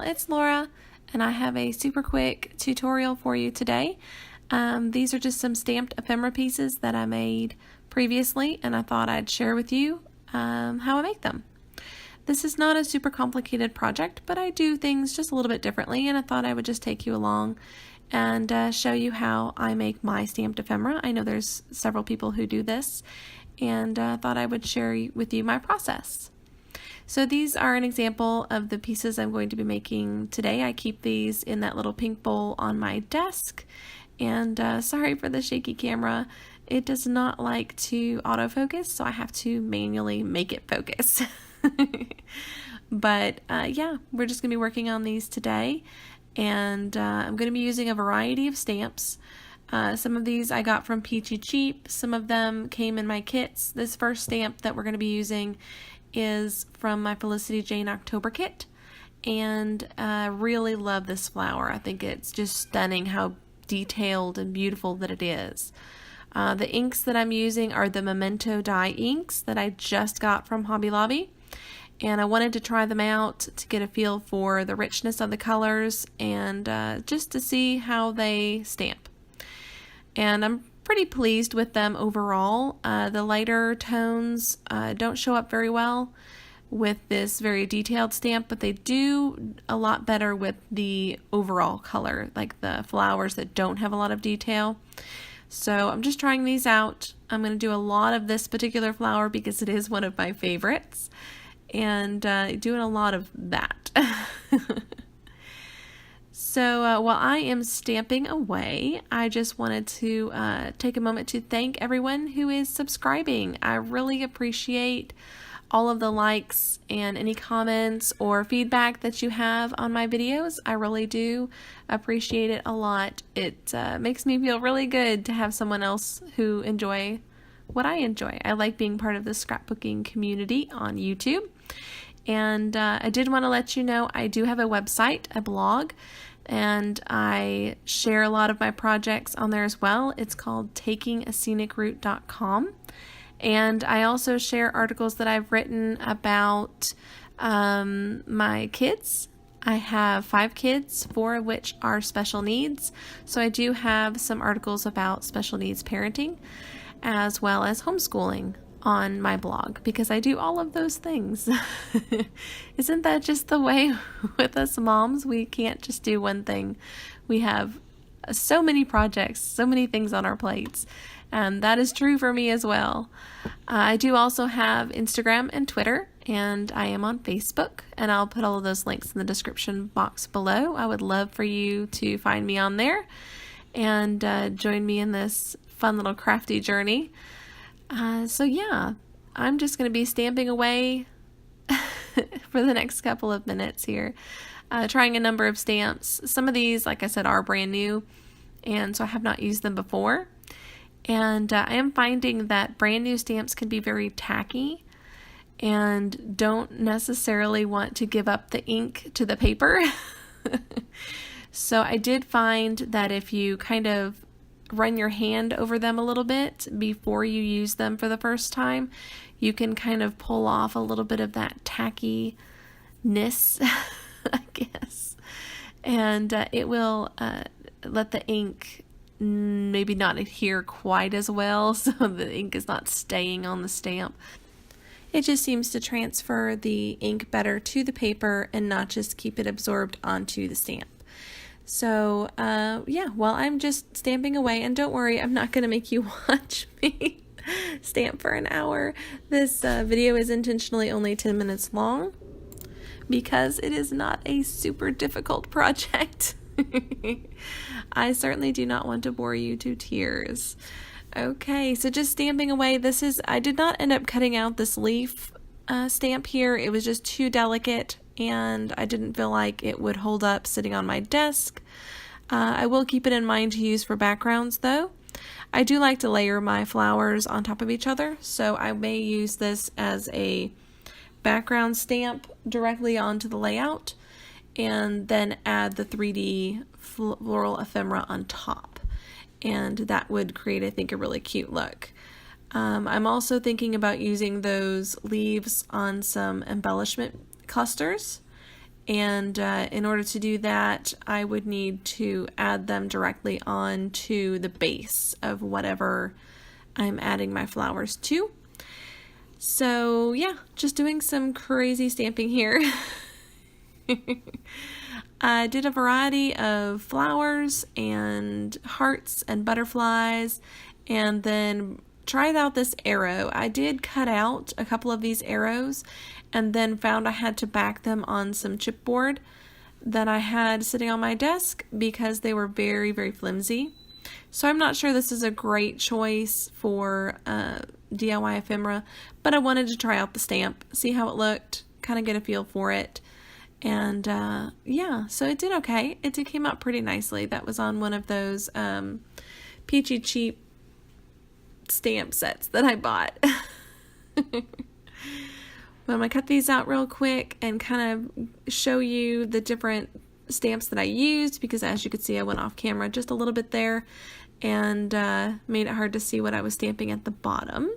it's Laura, and I have a super quick tutorial for you today. These are just some stamped ephemera pieces that I made previously, and I thought I'd share with you how I make them. This is not a super complicated project, but I do things just a little bit differently, and I thought I would just take you along and show you how I make my stamped ephemera. I know there's several people who do this, and thought I would share with you my process. So these are an example of the pieces I'm going to be making today. I keep these in that little pink bowl on my desk, and sorry for the shaky camera. It does not like to autofocus, so I have to manually make it focus. But yeah, we're just going to be working on these today, and I'm going to be using a variety of stamps. Some of these I got from Peachy Cheap. Some of them came in my kits. This first stamp that we're going to be using is from my Felicity Jane October kit, and I really love this flower. I think it's just stunning how detailed and beautiful that it is. The inks that I'm using are the Memento dye inks that I just got from Hobby Lobby, and I wanted to try them out to get a feel for the richness of the colors and just to see how they stamp. And I'm pretty pleased with them overall. The lighter tones don't show up very well with this very detailed stamp, but they do a lot better with the overall color, like the flowers that don't have a lot of detail. So I'm just trying these out. I'm going to do a lot of this particular flower because it is one of my favorites, and doing a lot of that. So while I am stamping away, I just wanted to take a moment to thank everyone who is subscribing. I really appreciate all of the likes and any comments or feedback that you have on my videos. I really do appreciate it a lot. It makes me feel really good to have someone else who enjoy what I enjoy. I like being part of the scrapbooking community on YouTube. And I did want to let you know I do have a website, a blog, and I share a lot of my projects on there as well. It's called takingascenicroute.com. And I also share articles that I've written about my kids. I have 5 kids, 4 of which are special needs. So I do have some articles about special needs parenting as well as homeschooling on my blog, because I do all of those things. Isn't that just the way with us moms? We can't just do one thing. We have so many projects, so many things on our plates, and that is true for me as well. I do also have Instagram and Twitter, and I am on Facebook, and I'll put all of those links in the description box below. I would love for you to find me on there and join me in this fun little crafty journey. So yeah, I'm just going to be stamping away for the next couple of minutes here, trying a number of stamps. Some of these, like I said, are brand new, and so I have not used them before. And I am finding that brand new stamps can be very tacky and don't necessarily want to give up the ink to the paper. So I did find that if you kind of run your hand over them a little bit before you use them for the first time, you can kind of pull off a little bit of that tackiness, I guess, and it will let the ink maybe not adhere quite as well, so the ink is not staying on the stamp. It just seems to transfer the ink better to the paper and not just keep it absorbed onto the stamp. So, yeah, while I'm just stamping away, and don't worry, I'm not going to make you watch me stamp for an hour. This video is intentionally only 10 minutes long because it is not a super difficult project. I certainly do not want to bore you to tears. Okay, so just stamping away. I did not end up cutting out this leaf stamp here. It was just too delicate, and I didn't feel like it would hold up sitting on my desk. I will keep it in mind to use for backgrounds though. I do like to layer my flowers on top of each other, so I may use this as a background stamp directly onto the layout and then add the 3D floral ephemera on top, and that would create, I think, a really cute look. I'm also thinking about using those leaves on some embellishment clusters, And in order to do that, I would need to add them directly onto the base of whatever I'm adding my flowers to. So yeah, just doing some crazy stamping here. I did a variety of flowers and hearts and butterflies, and then tried out this arrow. I did cut out a couple of these arrows and then found I had to back them on some chipboard that I had sitting on my desk because they were very, very flimsy. So I'm not sure this is a great choice for DIY ephemera, but I wanted to try out the stamp, see how it looked, kind of get a feel for it. And yeah, so it did okay. It did came out pretty nicely. That was on one of those peachy cheap stamp sets that I bought. But I'm going to cut these out real quick and kind of show you the different stamps that I used, because as you can see I went off camera just a little bit there and made it hard to see what I was stamping at the bottom.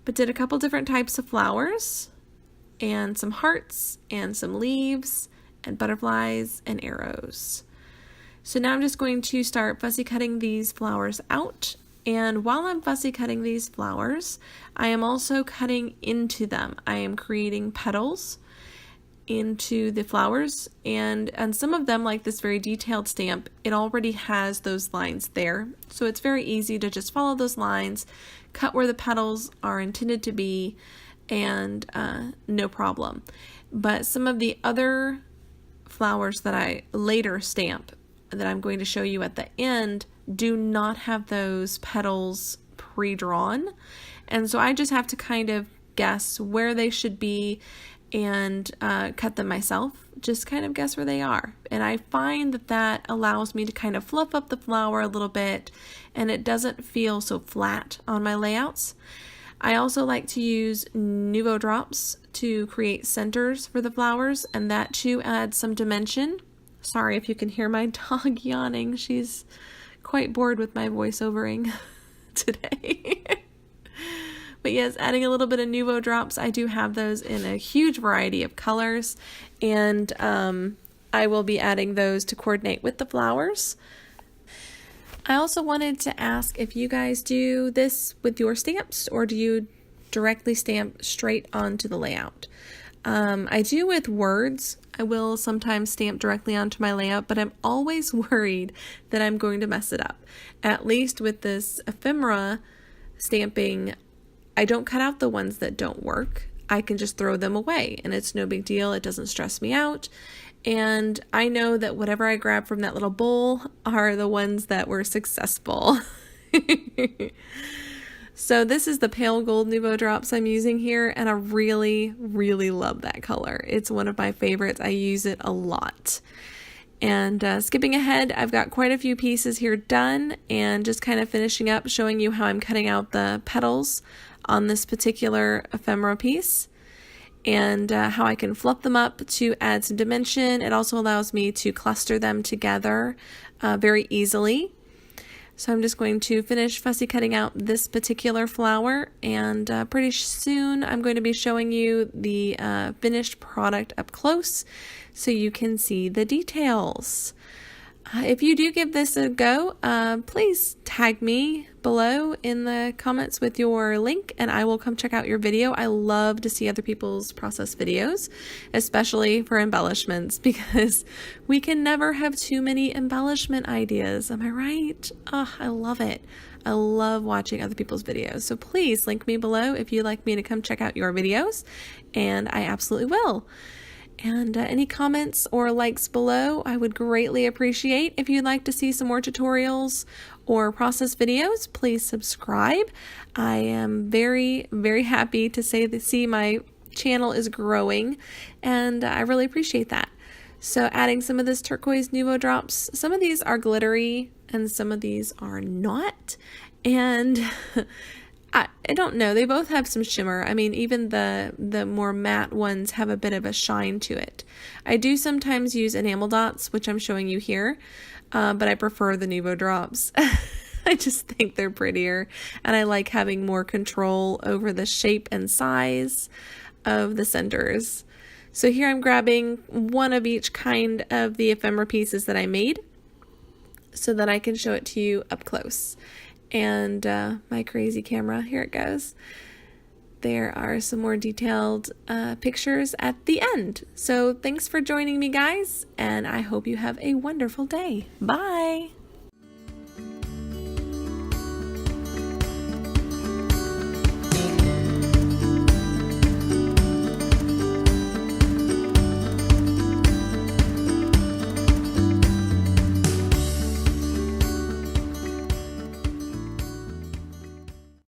But did a couple different types of flowers and some hearts and some leaves and butterflies and arrows. So now I'm just going to start fussy cutting these flowers out. And while I'm fussy cutting these flowers, I am also cutting into them. I am creating petals into the flowers, and some of them, like this very detailed stamp, it already has those lines there. So it's very easy to just follow those lines, cut where the petals are intended to be, and no problem. But some of the other flowers that I later stamp that I'm going to show you at the end do not have those petals pre-drawn, and so I just have to kind of guess where they should be and cut them myself, just kind of guess where they are. And I find that that allows me to kind of fluff up the flower a little bit, and it doesn't feel so flat on my layouts. I also like to use Nuvo drops to create centers for the flowers, and that too adds some dimension. Sorry if you can hear my dog yawning. She's quite bored with my voiceovering today. But yes, adding a little bit of Nuvo drops. I do have those in a huge variety of colors, and I will be adding those to coordinate with the flowers. I also wanted to ask if you guys do this with your stamps, or do you directly stamp straight onto the layout? I do with words. I will sometimes stamp directly onto my layout, but I'm always worried that I'm going to mess it up. At least with this ephemera stamping, I don't cut out the ones that don't work. I can just throw them away, and it's no big deal. It doesn't stress me out. And I know that whatever I grab from that little bowl are the ones that were successful. So this is the pale gold Nuvo drops I'm using here, and I really, really love that color. It's one of my favorites. I use it a lot. And skipping ahead, I've got quite a few pieces here done, and just kind of finishing up, showing you how I'm cutting out the petals on this particular ephemera piece, and how I can fluff them up to add some dimension. It also allows me to cluster them together very easily. So I'm just going to finish fussy cutting out this particular flower, and pretty soon I'm going to be showing you the finished product up close so you can see the details. If you do give this a go, please tag me below in the comments with your link, and I will come check out your video. I love to see other people's process videos, especially for embellishments, because we can never have too many embellishment ideas. Am I right? Oh, I love it. I love watching other people's videos. So please link me below if you'd like me to come check out your videos, and I absolutely will. And any comments or likes below, I would greatly appreciate. If you'd like to see some more tutorials or process videos, please subscribe. I am very, very happy to see my channel is growing, and I really appreciate that. So adding some of this turquoise Nuvo drops. Some of these are glittery and some of these are not. And I don't know, they both have some shimmer. I mean, even the more matte ones have a bit of a shine to it. I do sometimes use enamel dots, which I'm showing you here, but I prefer the Nuvo drops. I just think they're prettier, and I like having more control over the shape and size of the centers. So here I'm grabbing one of each kind of the ephemera pieces that I made so that I can show it to you up close. And my crazy camera, here it goes. There are some more detailed pictures at the end. So thanks for joining me, guys, and I hope you have a wonderful day. Bye!